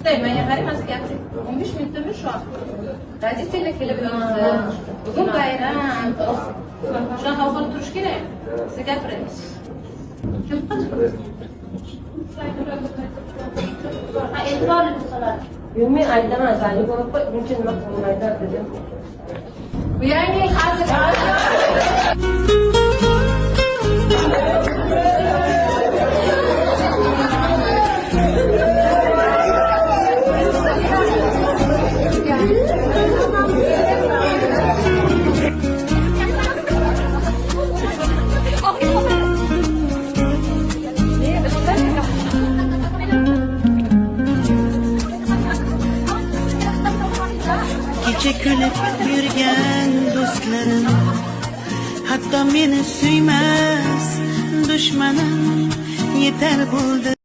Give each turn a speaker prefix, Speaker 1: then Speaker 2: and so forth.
Speaker 1: Menga qarang, sizga 15 minutda shu. Родители kelib yotibdi. Bugun bayram. Shunaqa qilib turish kerak. Sizga gapiramiz. Kim qildi? Ha, e'tiborli bo'lsalar.
Speaker 2: Yo'q, men aytaman, sani ko'rib qo'y, buncha nima qilmaydi dedim.
Speaker 1: Bu yangi hozir
Speaker 3: Kecha kulib yurgan do'stlarim, hatto meni suymas dushmanim yetar bo'ldi.